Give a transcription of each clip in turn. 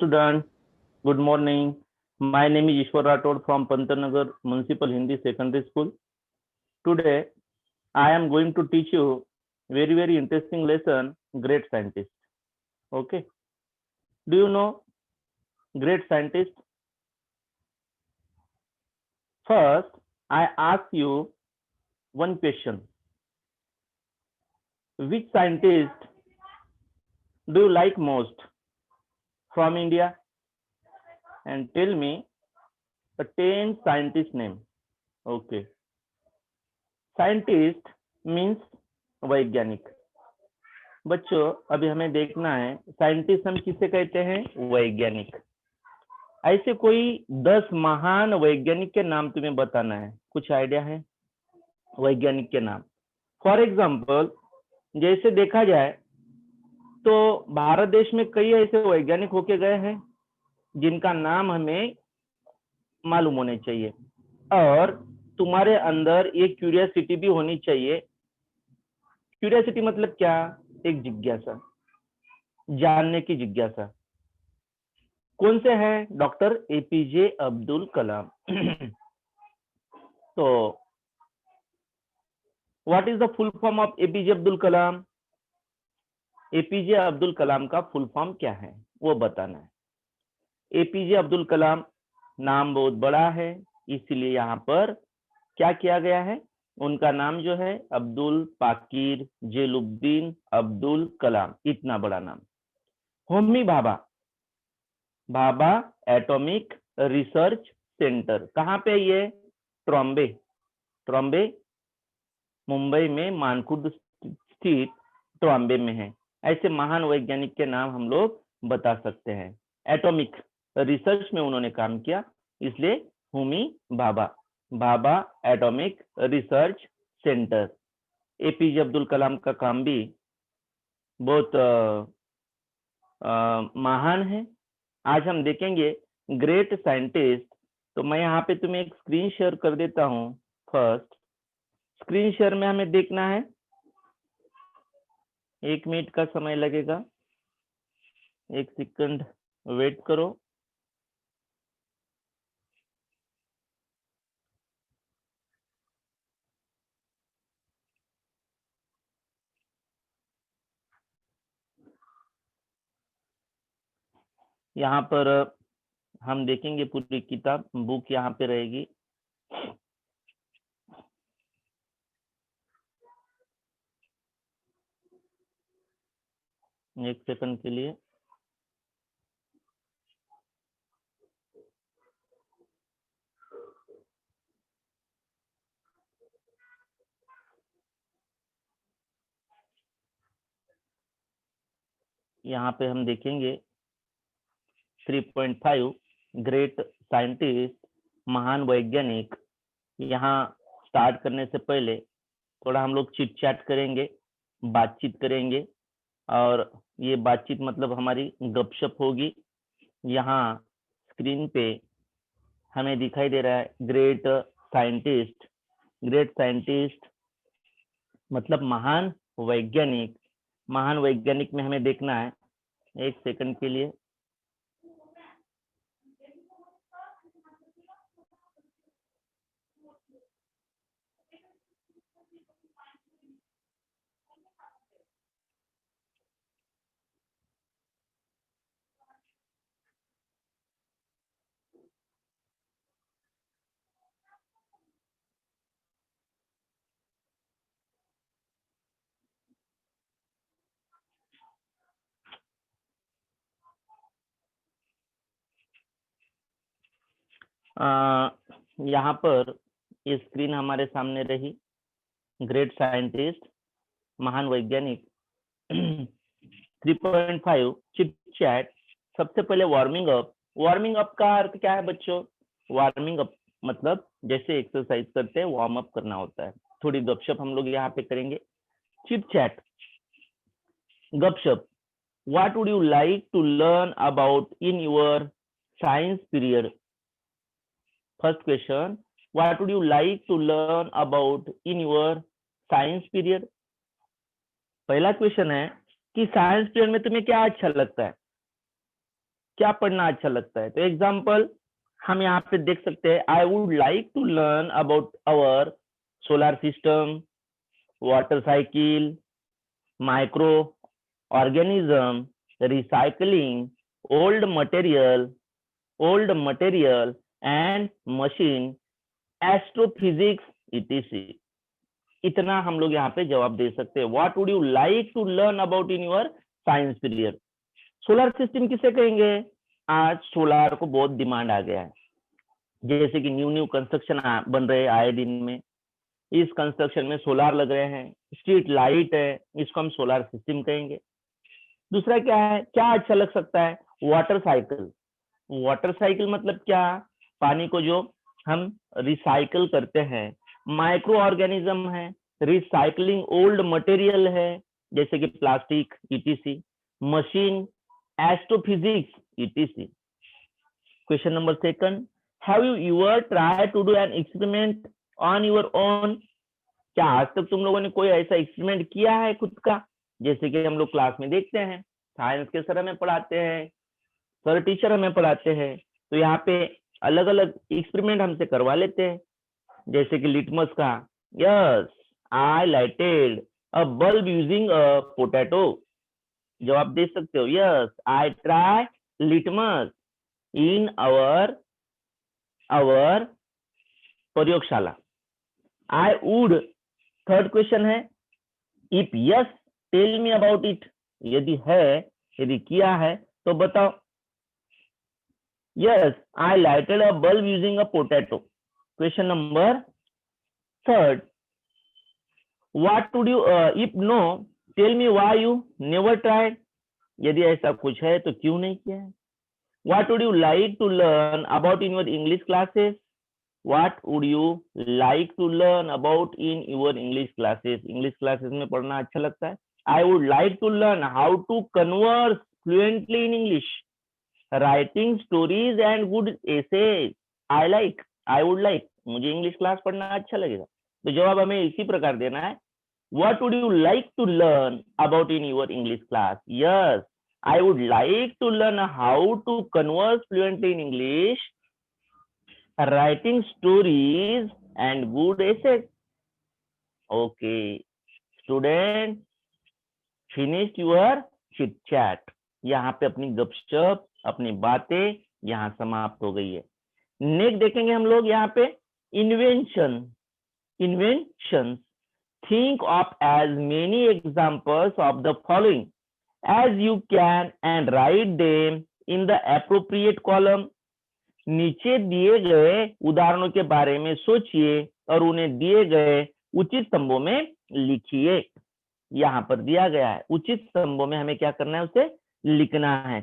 students, good morning. My name is Ishwar Rathod from Pantanagar Municipal Hindi Secondary School. Today, I am going to teach you very interesting lesson, Great Scientist. Okay. Do you know Great Scientist? First, I ask you one question. Which scientist do you like most from India? And tell me a 10 scientist name. Okay. Scientist means वैज्ञानिक। बच्चों अभी हमें देखना है scientist हम किसे कहते हैं? वैज्ञानिक। ऐसे कोई 10 महान वैज्ञानिक के नाम तुम्हें बताना है, कुछ आइडिया है वैज्ञानिक के नाम? फॉर एग्जाम्पल जैसे देखा जाए तो भारत देश में कई ऐसे वैज्ञानिक होके गए हैं जिनका नाम हमें मालूम होने चाहिए, और तुम्हारे अंदर एक क्यूरियोसिटी भी होनी चाहिए। क्यूरियोसिटी मतलब क्या? एक जिज्ञासा, जानने की जिज्ञासा। कौन से हैं? Doctor APJ Abdul Kalam. तो what is the full form of APJ Abdul Kalam? APJ Abdul Kalam का फुल फॉर्म क्या है वो बताना है। एपीजे अब्दुल कलाम नाम बहुत बड़ा है, इसलिए यहाँ पर क्या किया गया है? उनका नाम जो है अब्दुल पाकिर जेलुद्दीन अब्दुल कलाम, इतना बड़ा नाम। Homi Bhabha, Bhabha atomic research centre कहाँ पे? ये ट्रॉम्बे, ट्रॉम्बे मुंबई में मानकुर्द स्थित ट्रॉम्बे में है। ऐसे महान वैज्ञानिक के नाम हम लोग बता सकते हैं। एटॉमिक रिसर्च में उन्होंने काम किया, इसलिए Homi Bhabha, Bhabha atomic research centre. APJ Abdul Kalam का काम भी बहुत महान है। आज हम देखेंगे ग्रेट साइंटिस्ट। तो मैं यहाँ पे तुम्हें एक स्क्रीन शेयर कर देता हूँ। फर्स्ट स्क्रीन शेयर में हमें देखना है, 1 मिनट का समय लगेगा, 1 सेकंड वेट करो। यहाँ पर हम देखेंगे पूरी किताब, बुक यहाँ पे रहेगी। एक सेकंड के लिए। यहाँ पे हम देखेंगे 3.5 ग्रेट साइंटिस्ट, महान वैज्ञानिक। यहाँ स्टार्ट करने से पहले थोड़ा हम लोग चिट चैट करेंगे, बातचीत करेंगे, और ये बातचीत मतलब हमारी गपशप होगी। यहाँ स्क्रीन पे हमें दिखाई दे रहा है ग्रेट साइंटिस्ट। ग्रेट साइंटिस्ट मतलब महान वैज्ञानिक। महान वैज्ञानिक में हमें देखना है, 1 सेकंड के लिए। यहाँ पर ये स्क्रीन हमारे सामने रही। ग्रेट साइंटिस्ट, महान वैज्ञानिक। 3.5 चिट चैट। सबसे पहले वार्मिंग अप। वार्मिंग अप का अर्थ क्या है बच्चों? वार्मिंग अप मतलब जैसे एक्सरसाइज करते हैं वार्म अप करना होता है। थोड़ी गपशप हम लोग यहाँ पे करेंगे। चिट चैट, गपशप। What would you like to learn about in your science period? First question, what would you like to learn about in your science period? पहला क्वेश्चन है कि साइंस पीरियड में तुम्हें क्या अच्छा लगता है? क्या पढ़ना अच्छा लगता है? तो एग्जाम्पल हम यहाँ पे देख सकते हैं, I would like to learn about our solar system, water cycle, micro organism, recycling, old material and machine, astrophysics, etc. इतना हम लोग यहाँ पे जवाब दे सकते हैं। What would you like to learn about in your science period? Solar system किसे कहेंगे? आज सोलार को बहुत डिमांड आ गया है, जैसे कि न्यू कंस्ट्रक्शन बन रहे हैं आए दिन में, इस कंस्ट्रक्शन में सोलार लग रहे हैं, स्ट्रीट लाइट है, इसको हम सोलर सिस्टम कहेंगे। दूसरा क्या है, क्या अच्छा लग सकता है? Water cycle. वाटर साइकिल मतलब क्या? पानी को जो हम रिसाइकल करते हैं। माइक्रो ऑर्गेनिज्म है, रिसाइकलिंग ओल्ड मटेरियल है, जैसे कि plastic, etc. Machine, astrophysics, etc. Question number second, have you ever try to do an experiment on your own? क्या आज तक तुम लोगों ने कोई ऐसा एक्सपेरिमेंट किया है खुद का? जैसे कि हम लोग क्लास में देखते हैं, साइंस के सर हमें पढ़ाते हैं, सर टीचर हमें पढ़ाते हैं, तो यहाँ पे अलग अलग एक्सपेरिमेंट हमसे करवा लेते हैं, जैसे कि लिटमस का, yes I lighted a bulb using a potato. जवाब दे सकते हो, yes I try litmus in our प्रयोगशाला। आई वुड, थर्ड क्वेश्चन है, if yes tell me about it. यदि है, यदि किया है तो बताओ। Yes I lighted a bulb using a potato. Question number third, what would you, if no tell me why you never tried. यदि ऐसा कुछ है तो क्यों नहीं किया है? What would you like to learn about in your English classes? What would you like to learn about in your English classes? English classes में पढ़ना अच्छा लगता है। I would like to learn how to converse fluently in English, writing stories and good essays. I would like, मुझे English class पढ़ना अच्छा लगेगा। तो जवाब हमें इसी प्रकार देना है, what would you like to learn about in your English class? Yes I would like to learn how to converse fluently in English, writing stories and good essays. Okay student, finished your chit chat. यहाँ पे अपनी गपशप, अपनी बातें यहाँ समाप्त हो गई है। नेक्स्ट देखेंगे हम लोग यहाँ पे invention. Think of as many examples of the following as you can and write them in the appropriate column. नीचे दिए गए उदाहरणों के बारे में सोचिए और उन्हें दिए गए उचित स्तंभों में लिखिए। यहाँ पर दिया गया है, उचित स्तंभों में हमें क्या करना है, उसे लिखना है।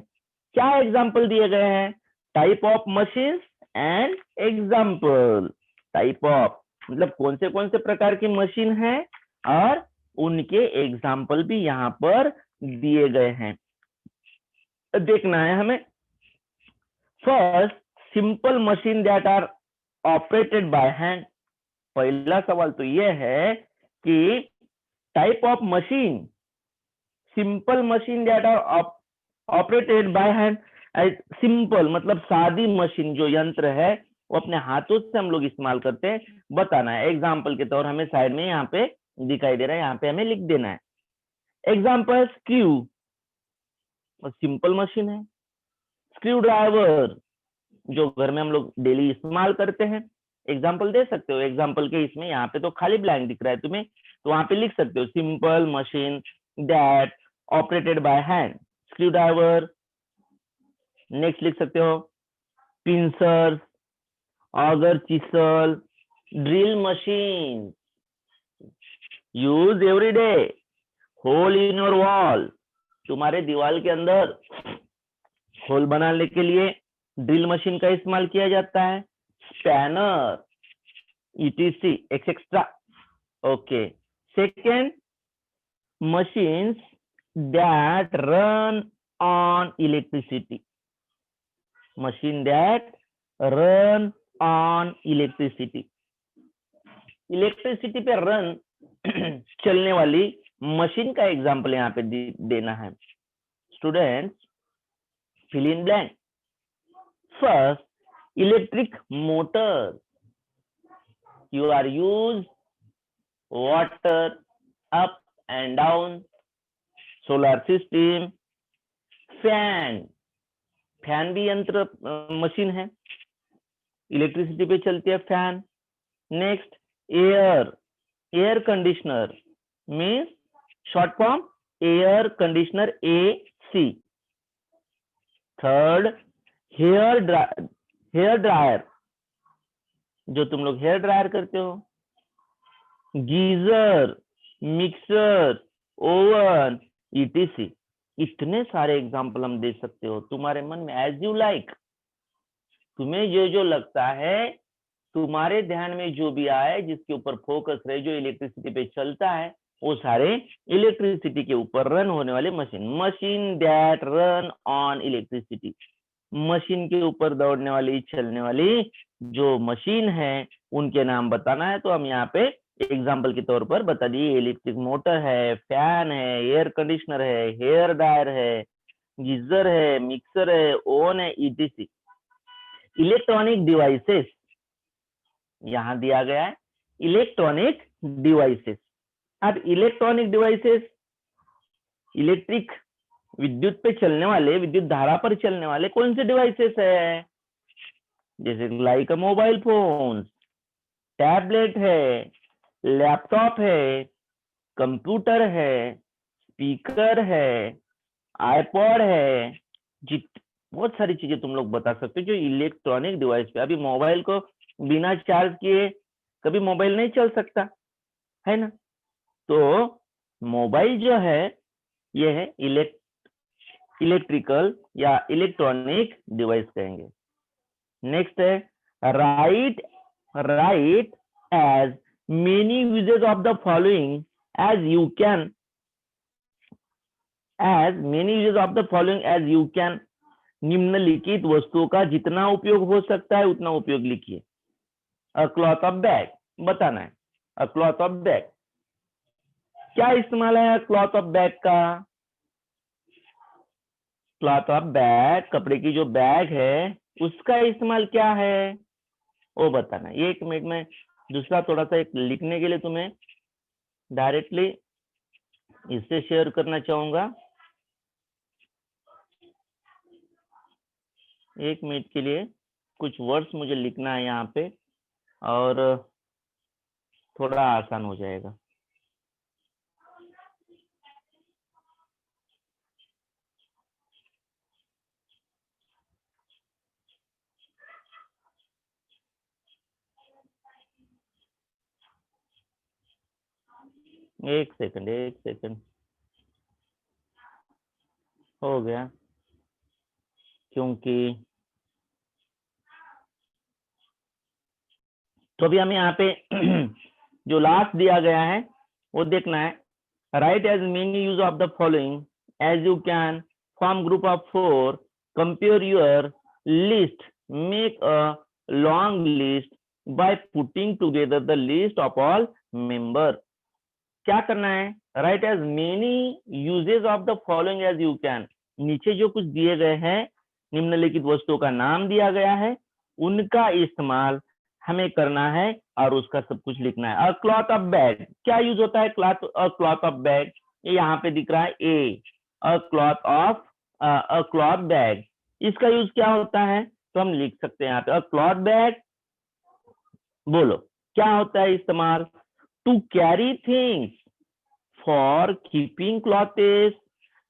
क्या एग्जाम्पल दिए गए हैं? Type of machines and example. Type of मतलब कौन से प्रकार की मशीन है और उनके एग्जाम्पल भी यहाँ पर दिए गए हैं, देखना है हमें। First, simple machine that are operated by hand. पहला सवाल तो यह है कि type of machine, simple machine that are operated by hand. Simple मतलब सादी मशीन, जो यंत्र है वो अपने हाथों से हम लोग इस्तेमाल करते हैं, बताना है। एग्जाम्पल के तौर हमें साइड में यहाँ पे दिखाई दे रहा है, यहाँ पे हमें लिख देना है। एग्जाम्पल, स्क्रू, सिंपल मशीन है। स्क्रू ड्राइवर, जो घर में हम लोग डेली इस्तेमाल करते हैं। एग्जाम्पल दे सकते हो, एग्जाम्पल के इसमें यहाँ पे तो खाली ब्लैंक दिख रहा है तुम्हें, तो वहां पे लिख सकते हो simple machine that operated by hand, screwdriver. Next लिख सकते हो pincer, auger, chisel, drill machine, use every day, hole in your wall, तुम्हारे दीवार के अंदर होल बनाने के लिए ड्रिल मशीन का इस्तेमाल किया जाता है। Spanner, etc etcetera. Okay, second, machines that run on electricity. Machine that run on electricity. Electricity पे रन चलने वाली मशीन का एग्जाम्पल यहाँ पे देना है। Students, fill in blank. First, electric motor. You are used water up and down, solar system, fan. Fan भी यंत्र मशीन है, इलेक्ट्रिसिटी पे चलती है fan. Next, air. Air conditioner means short form air conditioner, AC. Third, hair dryer, जो तुम लोग hair dryer करते हो. Geyser, mixer, oven, ETC. इतने सारे एग्जाम्पल हम दे सकते हो तुम्हारे मन में, एज यू लाइक. तुम्हें जो लगता है, तुम्हारे ध्यान में जो भी आए, जिसके ऊपर फोकस रहे, जो इलेक्ट्रिसिटी पे चलता है, वो सारे इलेक्ट्रिसिटी के ऊपर रन होने वाले machine that run on electricity. Machine के ऊपर दौड़ने वाली, चलने वाली जो मशीन है, उनके नाम बताना है. तो हम यहाँ पे एग्जाम्पल के तौर पर बता दिए. इलेक्ट्रिक मोटर है, फैन है, एयर कंडीशनर है, हेयर ड्रायर है, गीजर है, मिक्सर है, ओवन है, ETC. इलेक्ट्रॉनिक डिवाइसेस यहां दिया गया है, इलेक्ट्रॉनिक डिवाइसेस. अब इलेक्ट्रॉनिक डिवाइसेस, इलेक्ट्रिक, विद्युत पे चलने वाले, विद्युत धारा पर चलने वाले कौन से डिवाइसेस है? जैसे लाइक मोबाइल फोन, टैबलेट है, लैपटॉप है, कंप्यूटर है, स्पीकर है, आईपॉड है. बहुत सारी चीजें तुम लोग बता सकते हो जो इलेक्ट्रॉनिक डिवाइस पे. अभी मोबाइल को बिना चार्ज किए कभी मोबाइल नहीं चल सकता है ना. तो मोबाइल जो है, ये है इलेक्ट्रिकल या इलेक्ट्रॉनिक डिवाइस कहेंगे. नेक्स्ट है write as many uses of the following as you can. निम्नलिखित वस्तुओं का जितना उपयोग हो सकता है उतना उपयोग लिखिए. अ क्लॉथ ऑफ बैग बताना है. अ क्लॉथ ऑफ बैग, क्या इस्तेमाल है क्लॉथ ऑफ बैग का? क्लॉथ ऑफ बैग, कपड़े की जो बैग है, उसका इस्तेमाल क्या है वो बताना है. एक मिनट में दूसरा थोड़ा सा एक लिखने के लिए तुम्हें डायरेक्टली इससे शेयर करना चाहूंगा. एक मिनट के लिए कुछ वर्ड्स मुझे लिखना है यहाँ पे, और थोड़ा आसान हो जाएगा. एक सेकंड हो गया, क्योंकि तो अभी हमें यहाँ पे जो लास्ट दिया गया है वो देखना है. Write as many use of the following as you can, form group of 4, compare your list, make a long list by putting together the list of all member. क्या करना है? Write as many uses of the following as you can. नीचे जो कुछ दिए गए हैं, निम्नलिखित वस्तुओं का नाम दिया गया है, उनका इस्तेमाल हमें करना है और उसका सब कुछ लिखना है. अ क्लॉथ ऑफ बैग, क्या यूज होता है क्लॉथ ऑफ बैग? ये यहाँ पे दिख रहा है ए. अ क्लॉथ बैग, इसका यूज क्या होता है? तो हम लिख सकते हैं यहाँ पे अ क्लॉथ बैग. बोलो क्या होता है इस्तेमाल? To carry things, for keeping clothes,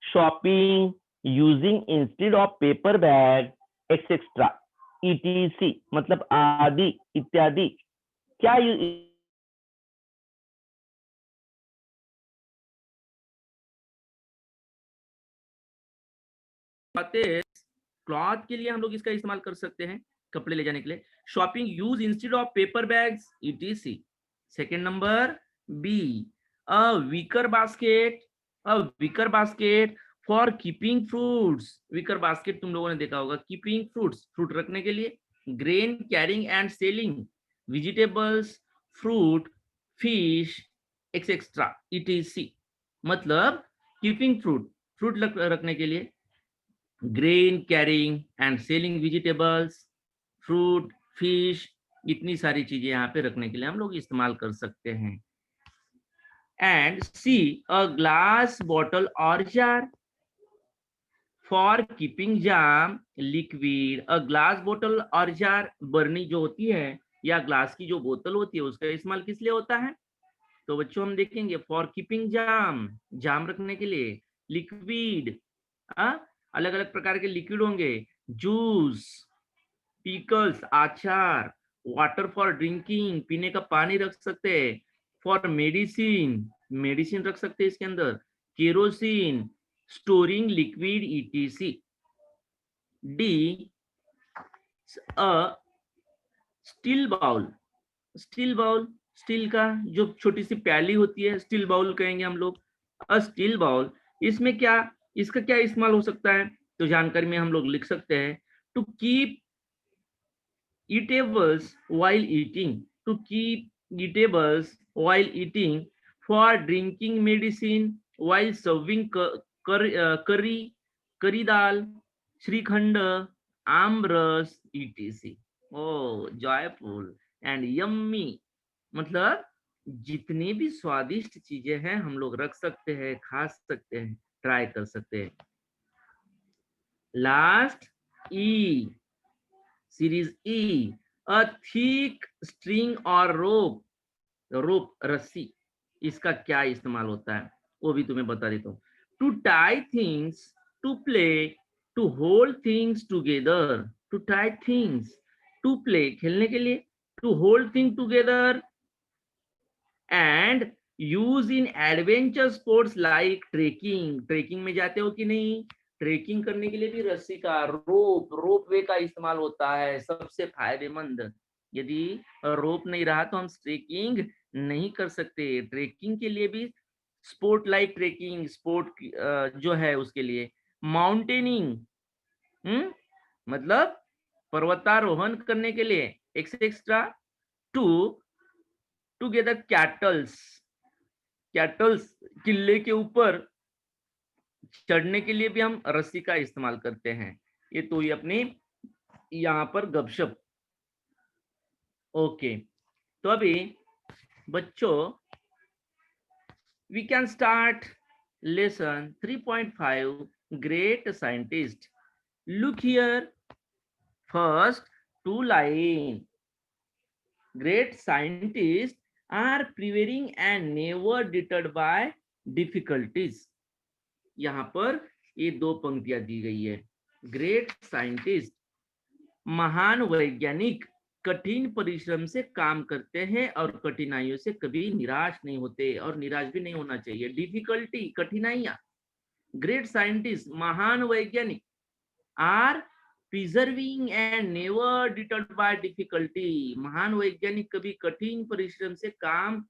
shopping, using instead of paper bag, etcetera, ETC मतलब आदि इत्यादि. क्या क्लॉथ के लिए हम लोग इसका इस्तेमाल कर सकते हैं, कपड़े ले जाने के लिए. Shopping, use instead of paper bags, ETC. Second number B, a wicker basket for keeping fruits. Wicker basket तुम लोगों ने देखा होगा, कीपिंग फ्रूट्स, फ्रूट रखने के लिए. Grain carrying and selling, vegetables, fruit, fish, etcetera, ETC मतलब कीपिंग फ्रूट रखने के लिए. Grain carrying and selling vegetables, fruit, fish, इतनी सारी चीजें यहाँ पे रखने के लिए हम लोग इस्तेमाल कर सकते हैं। And see a glass bottle और jar for keeping jam liquid. A glass बोतल और जार, बर्नी जो होती है या ग्लास की जो बोतल होती है उसका इस्तेमाल किस लिए होता है? तो बच्चों हम देखेंगे फॉर कीपिंग जाम, जाम रखने के लिए। लिक्विड, अलग अलग प्रकार के लिक्विड होंगे, जूस, पिकल्स, आचार, वाटर फॉर ड्रिंकिंग, पीने का पानी रख सकते हैं। फॉर मेडिसिन, मेडिसिन रख सकते हैं इसके अंदर। Kerosene, storing liquid ETC. D a steel bowl, steel bowl, steel का जो छोटी सी प्याली होती है स्टील बाउल कहेंगे हम लोग। अ स्टील बाउल, इसमें क्या, इसका क्या इस्तेमाल हो सकता है? तो जानकारी में हम लोग लिख सकते हैं to keep eatables while eating, to keep eatables while eating, for drinking medicine, while serving curry, curry dal, shrikhand, aamras, etc. Oh, joyful and yummy, मतलब जितनी भी स्वादिष्ट चीजें हैं हम लोग रख सकते हैं, खा सकते हैं, ट्राई कर सकते हैं। Last E, series E, a thick string और रोप, रोप रस्सी, इसका क्या इस्तेमाल होता है वो भी तुम्हें बता देता हूँ। To tie things, to play, to hold things together, to tie things, to play खेलने के लिए, to hold thing together, and use in adventure sports like trekking, trekking में जाते हो कि नहीं, ट्रेकिंग करने के लिए भी रस्सी का, रोप, रोपवे का इस्तेमाल होता है, सबसे फायदेमंद। यदि रोप नहीं रहा तो हम ट्रेकिंग नहीं कर सकते। ट्रेकिंग के लिए भी स्पोर्ट लाइक ट्रेकिंग, स्पोर्ट जो है उसके लिए। माउंटेनिंग, मतलब पर्वतारोहण करने के लिए, etcetera. To together kettles, kettles, किले के ऊपर चढ़ने के लिए भी हम रस्सी का इस्तेमाल करते हैं। ये तो ये अपनी यहाँ पर गपशप। ओके, तो अभी बच्चों we can start lesson 3.5 great scientist. Look here, first two line, great scientists are prevailing and never deterred by difficulties। यहाँ पर ये दो पंक्तियां दी गई है। ग्रेट साइंटिस्ट, महान वैज्ञानिक कठिन परिश्रम से काम करते हैं और कठिनाइयों से कभी निराश नहीं होते, और निराश भी नहीं होना चाहिए। डिफिकल्टी, कठिनाइयां। ग्रेट साइंटिस्ट, महान वैज्ञानिक, are persevering and never deterred by difficulty, महान वैज्ञानिक कभी कठिन परिश्रम से काम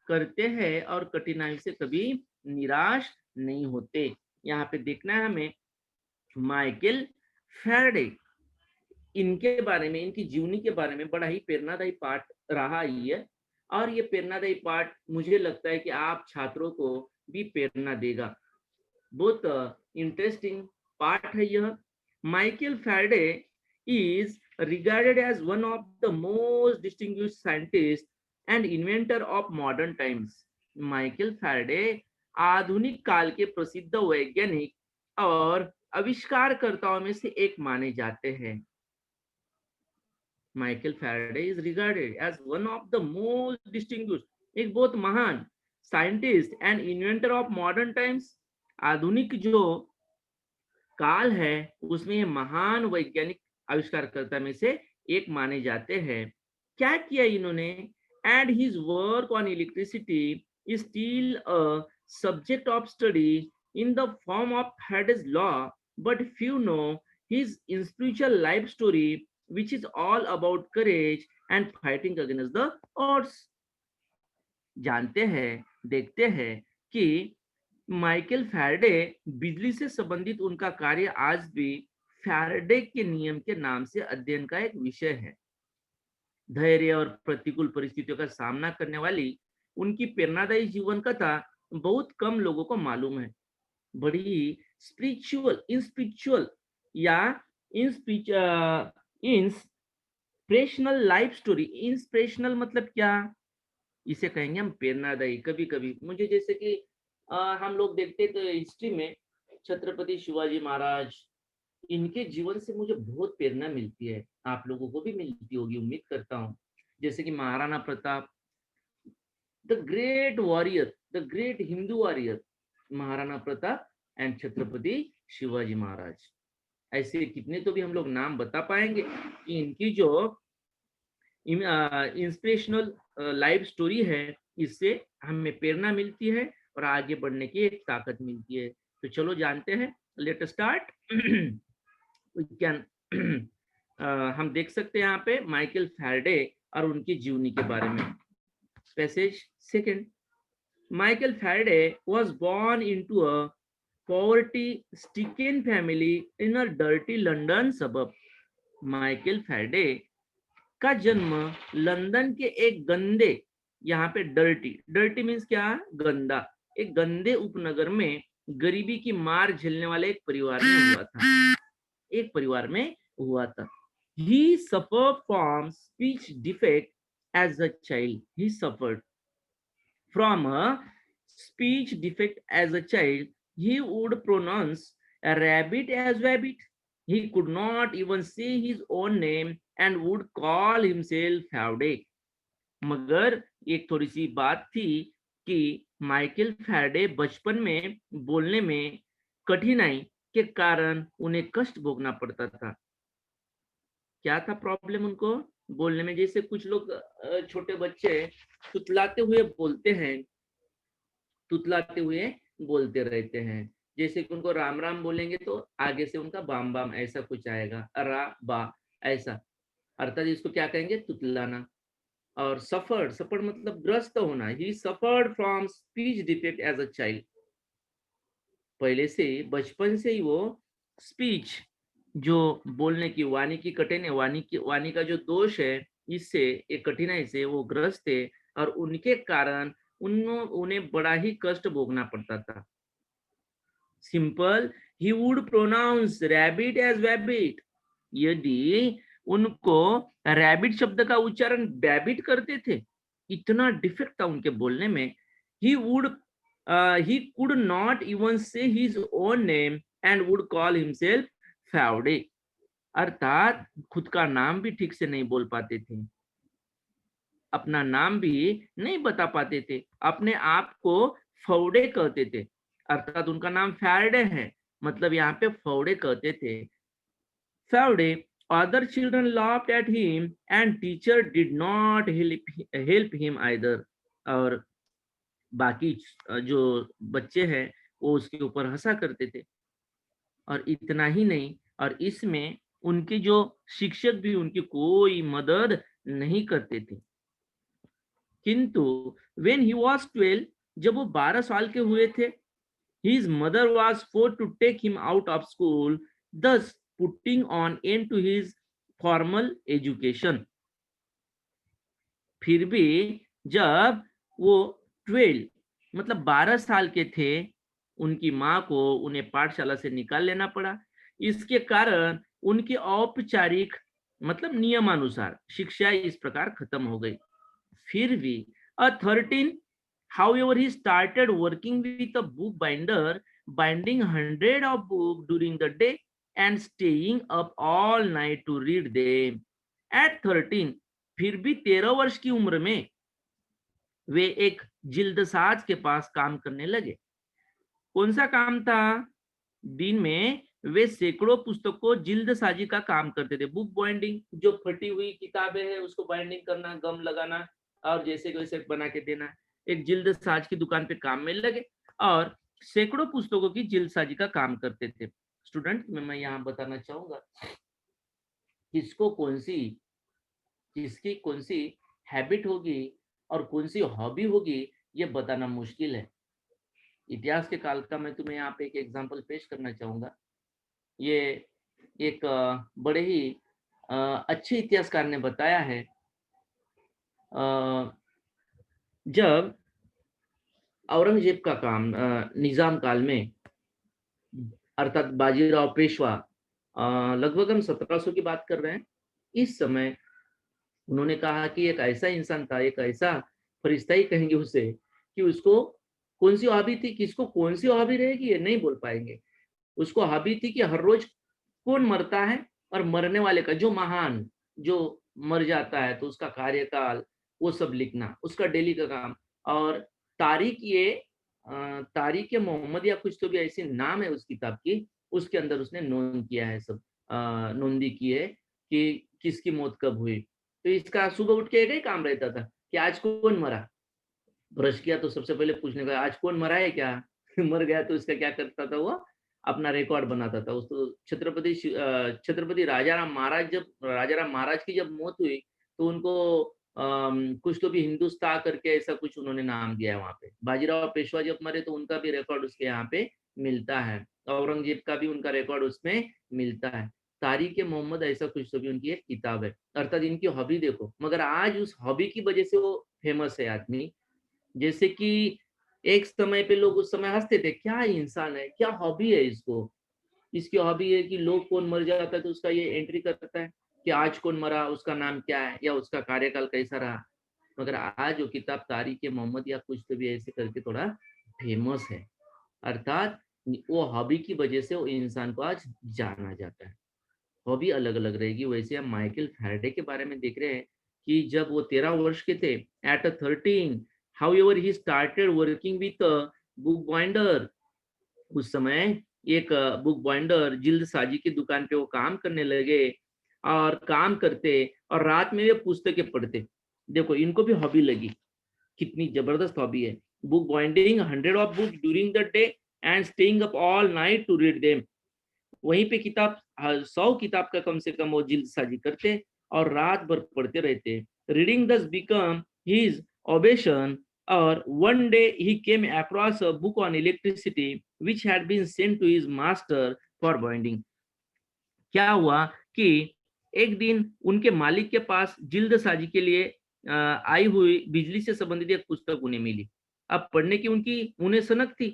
करते हैं और कठिनाई से कभी निराश नहीं होते। यहाँ पे देखना है हमें माइकल फैराडे, इनके बारे में, इनकी जीवनी के बारे में बड़ा ही प्रेरणादायी पाठ रहा ही है, और ये प्रेरणादायी पाठ मुझे लगता है कि आप छात्रों को भी प्रेरणा देगा। बहुत इंटरेस्टिंग पार्ट है यह। Michael Faraday is regarded as one of the most distinguished scientists and inventor of modern times। Michael Faraday आधुनिक काल के प्रसिद्ध वैज्ञानिक और आविष्कारकर्ताओं में से एक माने जाते हैं। Michael Faraday is regarded as one of the most distinguished, एक बहुत महान scientist and inventor of modern times, आधुनिक जो काल है उसमें महान वैज्ञानिक आविष्कारकर्ता में से एक माने जाते हैं। क्या किया इन्होंने? And his work on electricity is still a subject of study in the form of Faraday's law, but few know his spiritual life story which is all about courage and fighting against the odds। जानते हैं, देखते हैं कि Michael Faraday, बिजली से संबंधित उनका कार्य आज भी फैराडे के नियम के नाम से अध्ययन का एक विषय है। धैर्य और प्रतिकूल परिस्थितियों का सामना करने वाली उनकी प्रेरणादायी जीवन कथा बहुत कम लोगों को मालूम है। बड़ी स्पिरिचुअल, या इंस्पिरेशनल लाइफ स्टोरी। इंस्पिरेशनल मतलब क्या, इसे कहेंगे हम प्रेरणादायी। कभी कभी मुझे जैसे कि हम लोग देखते तो हिस्ट्री में छत्रपति शिवाजी महाराज, इनके जीवन से मुझे बहुत प्रेरणा मिलती है, आप लोगों को भी मिलती होगी उम्मीद करता हूँ। जैसे कि Maharana Pratap, the great warrior, the great Hindu warrior Maharana Pratap and Chhatrapati Shivaji Maharaj. ऐसे कितने तो भी हम लोग नाम बता पाएंगे कि इनकी जो इंस्पिरेशनल लाइफ स्टोरी है, इससे हमें प्रेरणा मिलती है और आगे बढ़ने की एक ताकत मिलती है। तो चलो जानते हैं, लेट स्टार्ट। वी कैन हम देख सकते हैं यहाँ पे माइकल फैराडे और उनकी जीवनी के बारे में। Passage second, Michael Faraday was born into a poverty-stricken family in a dirty London suburb. Michael Faraday का जन्म लंदन के एक गंदे, यहाँ पे डर्टी, डर्टी मीन्स क्या, गंदा, एक गंदे उपनगर में गरीबी की मार झेलने वाले एक परिवार में हुआ था, एक परिवार में हुआ था। He suffered from speech defect as a child. He suffered from a speech defect as a child. He would pronounce a rabbit as rabbit. He could not even say his own name and would call himself Faraday. मगर एक थोड़ी सी बात थी कि Michael Faraday बचपन में बोलने में कठिनाई के कारण उन्हें कष्ट भोगना पड़ता था। क्या था प्रॉब्लम उनको बोलने में? जैसे कुछ लोग छोटे बच्चे तुतलाते हुए बोलते हैं, तुतलाते हुए बोलते रहते हैं। जैसे कि उनको राम राम बोलेंगे तो आगे से उनका बाम बाम ऐसा कुछ आएगा, रा बा ऐसा, अर्थात इसको क्या कहेंगे, तुतलाना। और सफर्ड, सफर्ड मतलब ग्रस्त होना। He suffered from speech defect as a child. पहले से बचपन से ही वो स्पीच, जो बोलने की वाणी की कठिनाई, वाणी का जो दोष है, इससे एक कठिनाई से वो ग्रस्त थे और उनके कारण उन्हें बड़ा ही कष्ट भोगना पड़ता था। Simple, he would pronounce rabbit as rabbit. यदि उनको रैबिट शब्द का उच्चारण बैबिट करते थे, इतना डिफेक्ट था उनके बोलने में। ही कुड नॉट इवन से his own name and would call himself Faraday. अर्थात खुद का नाम भी ठीक से नहीं बोल पाते थे, अपना नाम भी नहीं बता पाते थे, अपने आप को फौड़े कहते थे। अर्थात उनका नाम फैराडे है, मतलब यहाँ पे फौड़े कहते थे। Faraday, other children laughed at him and teacher did not help him either। और बाकी जो बच्चे हैं वो उसके ऊपर हंसा करते थे। और इतना ही नहीं, और इसमें उनके जो शिक्षक भी उनकी कोई मदद नहीं करते थे। किंतु when he was 12, जब वो 12 साल के हुए थे, his mother was forced to take him out of school, thus putting on end to his formal education। फिर भी जब वो 12 मतलब 12 साल के थे, उनकी माँ को उन्हें पाठशाला से निकाल लेना पड़ा। इसके कारण उनकी औपचारिक मतलब नियमानुसार शिक्षा इस प्रकार खत्म हो गई। फिर भी a 13, however, he started working with a book binder, binding 100 of books during the day and staying up all night to read them। At 13, फिर भी 13 वर्ष की उम्र में वे एक जिल्दसाज के पास काम करने लगे। कौन सा काम था? दिन में वे सैकड़ों पुस्तकों जिल्दसाजी का काम करते थे। बुक बाइंडिंग, जो फटी हुई किताबें हैं उसको बाइंडिंग करना, गम लगाना और जैसे वैसे बना के देना। एक जिल्दसाज की दुकान पे काम में लगे और सैकड़ों पुस्तकों की जिल्दसाजी का काम करते थे। स्टूडेंट, मैं यहाँ बताना चाहूंगा, किसको किसकी कौन सी हैबिट होगी और कौन सी हॉबी होगी, ये बताना मुश्किल है। इतिहास के काल का मैं तुम्हें यहाँ पे एक एग्जांपल पेश करना चाहूंगा। ये एक बड़े ही अच्छे इतिहासकार ने बताया है। जब औरंगजेब का काम निजाम काल में, अर्थात बाजीराव पेशवा, लगभग हम 1700 की बात कर रहे हैं। इस समय उन्होंने कहा कि एक ऐसा इंसान था, एक ऐसा फरिश्ता ही कहेंगे उसे, कि उसको कौन सी हॉबी थी, किसको कौन सी हॉबी रहेगी ये नहीं बोल पाएंगे। उसको हॉबी थी कि हर रोज कौन मरता है और मरने वाले का जो महान, जो मर जाता है तो उसका कार्यकाल, वो सब लिखना, उसका डेली का काम। और तारीख ये तारीख मोहम्मद या कुछ तो भी ऐसी नाम है उस किताब की, उसके अंदर उसने नोंद किया है सब, नोंदी की है कि किसकी मौत कब हुई। तो इसका सुबह उठ के एक ही काम रहता था कि आज कौन मरा। ब्रश किया तो सबसे पहले पूछने का आज कौन मरा है क्या? मर गया तो इसका क्या करता था वो? अपना रिकॉर्ड बनाता था। उसको छत्रपति राजा राम महाराज की जब मौत हुई तो उनको कुछ तो भी हिंदुस्तान करके ऐसा कुछ उन्होंने नाम दिया है वहाँ पे। बाजीराव पेशवा जब मरे तो उनका भी रिकॉर्ड उसके यहाँ पे मिलता है। औरंगजेब का भी उनका रिकॉर्ड उसमें मिलता है। तारीख-ए-मोहम्मद ऐसा कुछ तो भी उनकी एक किताब है। अर्थात इनकी हॉबी देखो, मगर आज उस हॉबी की वजह से वो फेमस है आदमी। जैसे कि एक समय पे लोग उस समय हँसते थे, क्या इंसान है, क्या हॉबी है इसको? इसकी हॉबी है कि लोग कौन मर जाता है तो उसका ये एंट्री करता है कि आज कौन मरा, उसका नाम क्या है या उसका कार्यकाल कैसा रहा। मगर आज वो किताब तारीख-ए-मोहम्मद या कुछ तो भी ऐसे करके थोड़ा फेमस है। अर्थात वो हॉबी की वजह से वो इंसान को आज जाना जाता है। हॉबी अलग-अलग रहेगी। वैसे हम माइकल फैराडे के बारे में देख रहे हैं कि जब वो 13 वर्ष के थे, at 13 however he started working with book binder. उस समय एक बुक बाइंडर जिल्दसाजी की दुकान पे वो काम करने लगे और काम करते और रात में ये पुस्तकें पढ़ते। देखो इनको भी हॉबी लगी, कितनी जबरदस्त हॉबी है। Book binding 100 of book during the day and staying up all night to read them. वहीं पे किताब 100 किताब का कम से कम वो जिल्दसाजी करते और रात भर पढ़ते रहते। रीडिंग दस बिकम हिज ऑब्सेशन और one day he came across a book on electricity which had been sent to his master for binding। क्या हुआ कि एक दिन उनके मालिक के पास जिल्दसाजी के लिए आई हुई बिजली से संबंधित एक पुस्तक उन्हें मिली। अब पढ़ने की उनकी उन्हें सनक थी,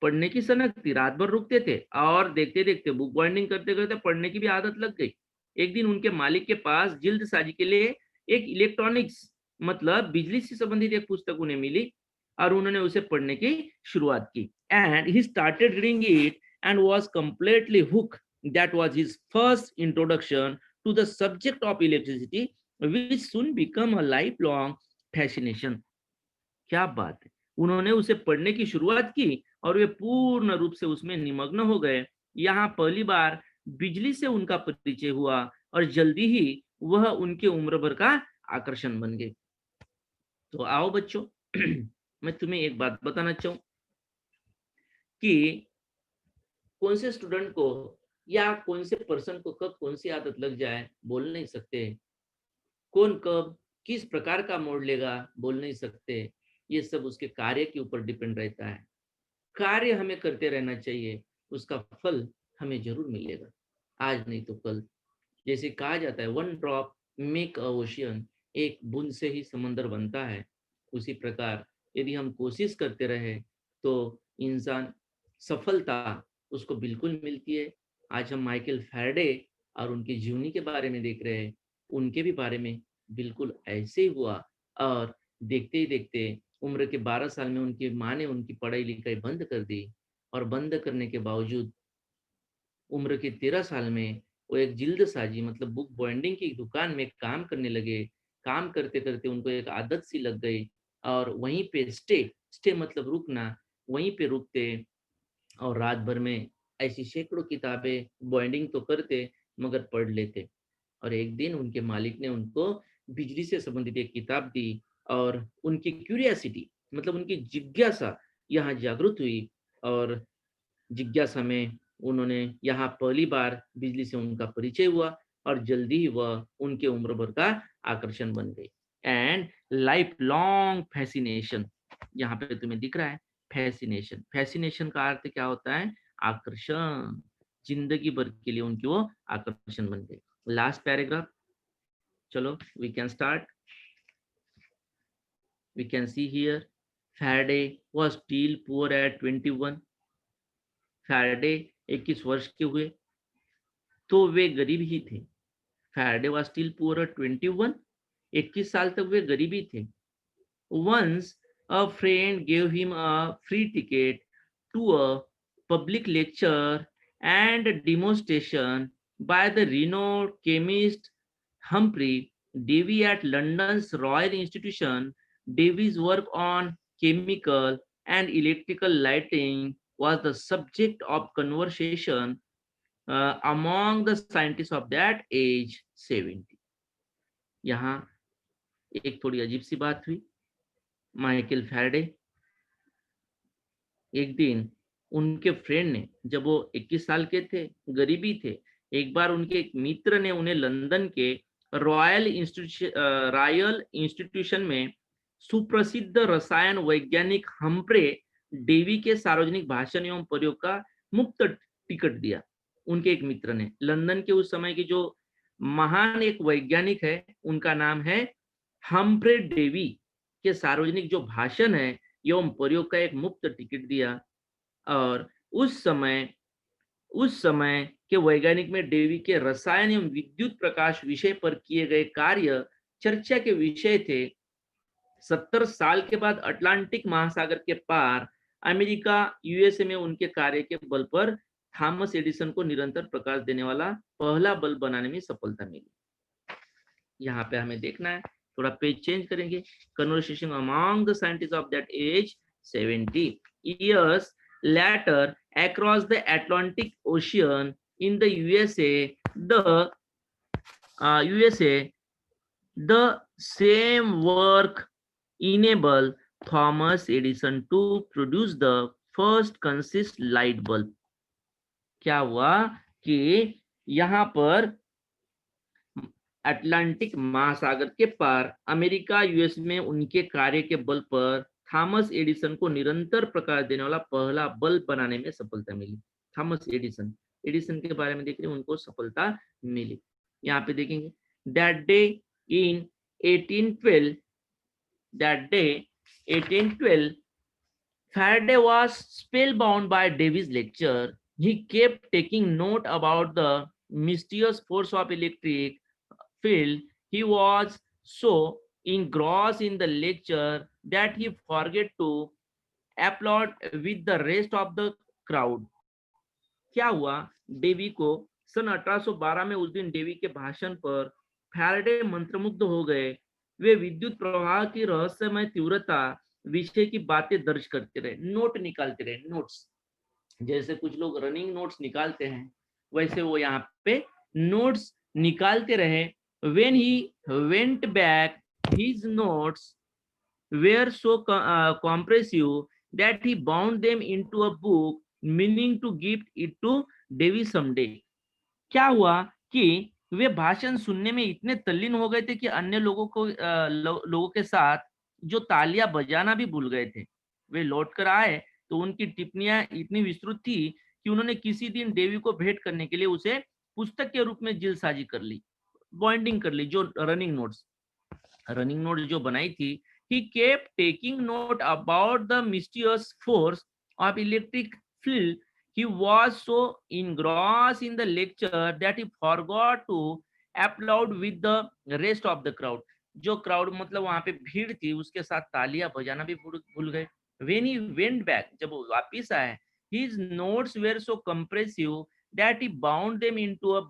पढ़ने की सनक थी, रात भर रुकते थे और देखते-देखते बुक बाइंडिंग करते-करते पढ़ने की भी आदत लग गई। एक दिन उनके मालिक के पास जिल्दसाजी के लिए एक इलेक्ट्रॉनिक्स मतलब बिजली से संबंधित एक पुस्तक उन्हें मिली और उन्होंने उसे पढ़ने की शुरुआत की। And he started reading it and was completely hooked. That was his first introduction to the subject of electricity which soon become a life long fascination. क्या बात है! उन्होंने उसे पढ़ने की शुरुआत की और वे पूर्ण रूप से उसमें निमग्न हो गए। यहाँ पहली बार बिजली से उनका परिचय हुआ और जल्दी ही वह उनके उम्र भर का आकर्षण बन गए। तो आओ बच्चों, मैं तुम्हें एक बात बताना चाहूँ कि कौन से स्टूडेंट को या कौन से पर्सन को कब कौन सी आदत लग जाए, बोल नहीं सकते। कौन कब किस प्रकार का मोड़ लेगा, बोल नहीं सकते। ये सब उसके कार्य के ऊपर डिपेंड रहता है। कार्य हमें करते रहना चाहिए, उसका फल हमें ज़रूर मिलेगा, आज नहीं तो कल। जैसे कहा जाता है one drop make a ocean, एक बूंद से ही समंदर बनता है। उसी प्रकार यदि हम कोशिश करते रहे तो इंसान सफलता उसको बिल्कुल मिलती है। आज हम माइकल फैराडे और उनकी जीवनी के बारे में देख रहे हैं, उनके भी बारे में बिल्कुल ऐसे ही हुआ और देखते ही देखते उम्र के 12 साल में उनकी माँ ने उनकी पढ़ाई-लिखाई बंद कर दी और बंद करने के बावजूद उम्र के 13 साल में वो एक जिल्दसाजी मतलब बुक बाइंडिंग की दुकान में काम करने लगे। काम करते-करते उनको एक आदत सी लग गई और वहीं पे स्टे मतलब रुकना, वहीं पे रुकते और रात भर में ऐसी सैकड़ों किताबें बाइंडिंग तो करते मगर पढ़ लेते। और एक दिन उनके मालिक ने उनको बिजली से संबंधित एक किताब दी और उनकी क्यूरियोसिटी मतलब उनकी जिज्ञासा यहाँ जागृत हुई और जिज्ञासा में उन्होंने यहाँ पहली बार बिजली से उनका परिचय हुआ और जल्दी ही वह उनके उम्र भर का आकर्षण बन गई। एंड लाइफ लॉन्ग फैसिनेशन, यहाँ पे तुम्हें दिख रहा है फैसिनेशन। फैसिनेशन का अर्थ क्या होता है? आकर्षण। जिंदगी भर के लिए उनकी वो आकर्षण बन गई। लास्ट पैराग्राफ, चलो we can start. We can see here Faraday was still poor at 21। Faraday 21 वर्ष के हुए तो वे गरीब ही थे। Faraday was still poor at 21, 21 साल तक वे गरीबी थे। Once a friend gave him a free ticket to a public lecture and demonstration by the renowned chemist Humphrey Davy at London's Royal Institution. Davy's work on chemical and electrical lighting was the subject of conversation among the scientists of that age 70. यहाँ एक थोड़ी अजीब सी बात हुई। Michael Faraday एक दिन उनके friend ने, जब वो 21 साल के थे, गरीबी थे, एक बार उनके एक मित्र ने उन्हें लंदन के रॉयल इंस्टीट्यूशन में सुप्रसिद्ध रसायन वैज्ञानिक हम्फ्रे डेवी के सार्वजनिक भाषण एवं प्रयोग का मुफ्त टिकट दिया। उनके एक मित्र ने, लंदन के उस समय की जो महान एक वैज्ञानिक है, उनका नाम है हम्फ्रे डेवी, के सार्वजनिक जो भाषण है एवं प्रयोग का एक मुफ्त टिकट दिया। और उस समय के वैज्ञानिक में डेवी के रसायन एवं विद्युत प्रकाश विषय पर किए गए कार्य चर्चा के विषय थे। 70 साल के बाद अटलांटिक महासागर के पार अमेरिका यूएसए में उनके कार्य के बल पर थॉमस एडिसन को निरंतर प्रकाश देने वाला पहला बल्ब बनाने में सफलता मिली। यहाँ पे हमें देखना है, थोड़ा पेज चेंज करेंगे। Conversation among the scientist of that age 70 years later across the Atlantic Ocean in the USA, the same work enabled Thomas Edison to produce the first consist light bulb. क्या हुआ कि यहाँ पर Atlantic महासागर के पार America US में उनके कार्य के बल पर थॉमस एडिसन को निरंतर प्रकाश देने वाला पहला बल्ब बनाने में सफलता मिली। थॉमस एडिसन के बारे में देख रहे हैं, उनको सफलता मिली। यहाँ पे देखेंगे, that day in 1812 Faraday was spellbound by Davy's lecture. He kept taking note about the mysterious force of electric field. He was so engrossed in the lecture that he forgot to applaud with the rest of the crowd. क्या हुआ, Davy को सन 1812 में उस दिन Davy के भाषण पर Faraday मंत्रमुग्ध हो गए। वे विद्युत प्रवाह की रहस्यमय तीव्रता विषय की बातें दर्ज करते रहे, नोट निकालते रहे। नोट्स, जैसे कुछ लोग रनिंग नोट्स निकालते हैं, वैसे वो यहाँ पे नोट्स निकालते रहे। When he went back, his notes were so comprehensive that he bound them into a book, meaning to give it to Davy someday. क्या हुआ कि वे भाषण सुनने में इतने तल्लीन हो गए थे कि अन्य लोगों के साथ जो तालियां बजाना भी भूल गए थे। वे लौट कर आए तो उनकी टिप्पणियां इतनी विस्तृत थी कि उन्होंने किसी दिन डेवी को भेंट करने के लिए उसे पुस्तक के रूप में जिलसाजी कर ली, बॉन्डिंग कर ली। जो रनिंग नोट्स जो बनाई थी, he kept taking note about the mysterious force of electric field. He was so engrossed in the lecture that he forgot to applaud with the rest of the crowd. जो crowd मतलब वहां पे भीड़ थी, उसके साथ तालियां बजाना भी भूल गए। When he went back, जब वो वापिस आए, his notes were so comprehensive that he bound them into a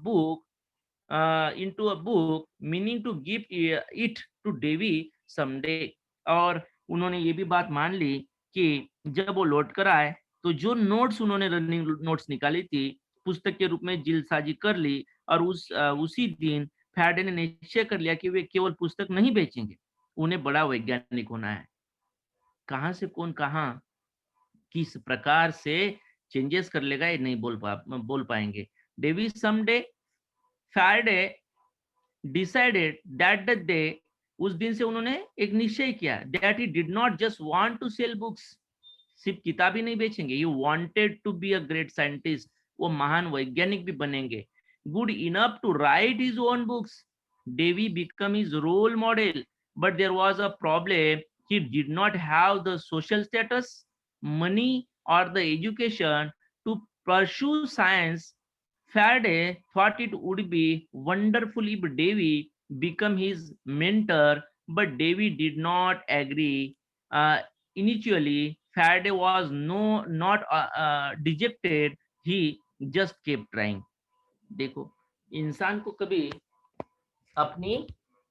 book, meaning to give it to Davy someday. और उन्होंने ये भी बात मान ली कि जब वो लौट कर आए तो जो नोट्स उन्होंने रनिंग नोट्स निकाली थी, पुस्तक के रूप में जिलसाजी कर ली। और उसी दिन फैराडे ने निश्चय कर लिया कि वे केवल पुस्तक नहीं बेचेंगे, उन्हें बड़ा वैज्ञानिक होना है। कहाँ से कौन कहाँ किस प्रकार से चेंजेस कर लेगा, ये नहीं बोल पाएंगे। Davy someday Faraday decided that the day, उस दिन से उन्होंने एक निश्चय किया, that he did not just want to sell books, सिर्फ किताब ही नहीं बेचेंगे, he wanted to be a great scientist, वो महान वैज्ञानिक भी बनेंगे। Good enough to write his own books, Davy become his role model, but there was a problem, he did not have the social status, money और the education to pursue science Faraday thought it would be wonderful if Davy become his mentor, but Davy did not agree. Initially, Faraday was not dejected. He just kept trying. देखो, इंसान को कभी अपनी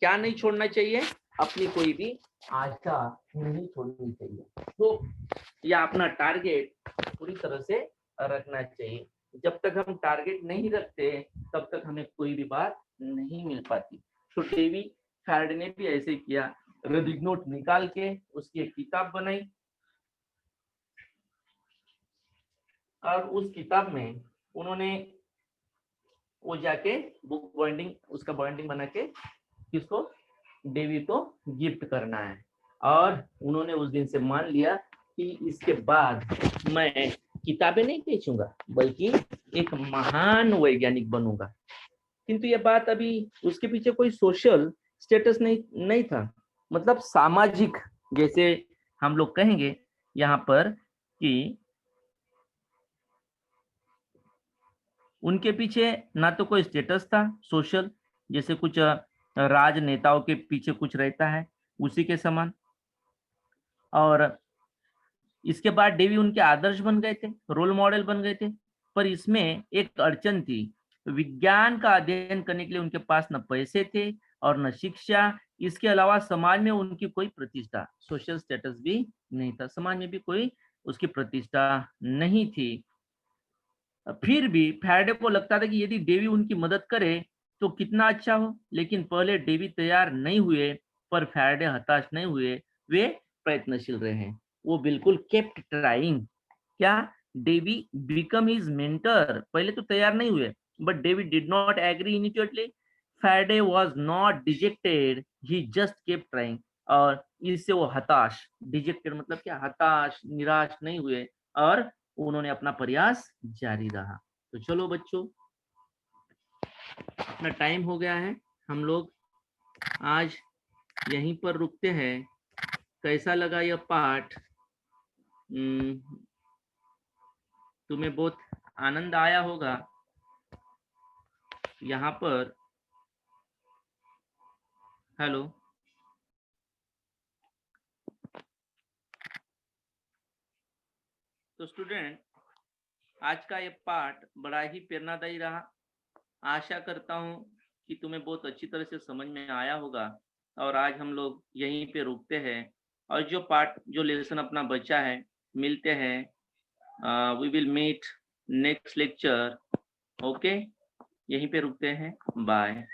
क्या नहीं छोड़ना चाहिए, अपनी कोई भी आशा नहीं छोड़नी चाहिए, तो या अपना टारगेट पूरी तरह से रखना चाहिए। जब तक हम टारगेट नहीं रखते तब तक हमें कोई भी बात नहीं मिल पाती। तो डेवी फैराडे ने भी ऐसे किया, रदिक नोट निकाल के उसकी एक किताब बनाई और उस किताब में उन्होंने वो जाके बुक बाइंडिंग, उसका बाइंडिंग बना के किसको, डेवी को गिफ्ट करना है। और उन्होंने उस दिन से मान लिया कि इसके बाद मैं किताबें नहीं बेचूंगा बल्कि एक महान वैज्ञानिक बनूंगा। किंतु ये बात अभी उसके पीछे कोई सोशल स्टेटस नहीं था, मतलब सामाजिक, जैसे हम लोग कहेंगे यहाँ पर कि उनके पीछे ना तो कोई स्टेटस था सोशल, जैसे कुछ राजनेताओं के पीछे कुछ रहता है उसी के समान। और इसके बाद डेवी उनके आदर्श बन गए थे, रोल मॉडल बन गए थे। पर इसमें एक अड़चन थी, विज्ञान का अध्ययन करने के लिए उनके पास न पैसे थे और न शिक्षा। इसके अलावा समाज में उनकी कोई प्रतिष्ठा, सोशल स्टेटस भी नहीं था, समाज में भी कोई उसकी प्रतिष्ठा नहीं थी। फिर भी फैराडे को लगता था कि यदि डेवी उनकी मदद करे तो कितना अच्छा हो। लेकिन पहले डेवी तैयार नहीं हुए, पर फैराडे हताश नहीं हुए, वे प्रयत्नशील रहे। वो बिल्कुल केप्ट ट्राइंग। क्या, डेवी बिकम हिज मेंटर, पहले तो तैयार नहीं हुए, but Davy did not agree immediately. Faraday was not dejected, he just kept trying. और इससे वो हताश, डिजेक्टेड मतलब क्या, हताश, निराश नहीं हुए और उन्होंने अपना प्रयास जारी रहा। तो चलो बच्चों, अपना टाइम हो गया है, हम लोग आज यहीं पर रुकते हैं। कैसा लगा यह पाठ? तुम्हें बहुत आनंद आया होगा यहाँ पर। हेलो, तो स्टूडेंट, आज का ये पाठ बड़ा ही प्रेरणादायी रहा। आशा करता हूँ कि तुम्हें बहुत अच्छी तरह से समझ में आया होगा। और आज हम लोग यहीं पे रुकते हैं, और जो लेसन अपना बचा है, मिलते हैं। We will meet next lecture. Okay, यहीं पे रुकते हैं। बाय।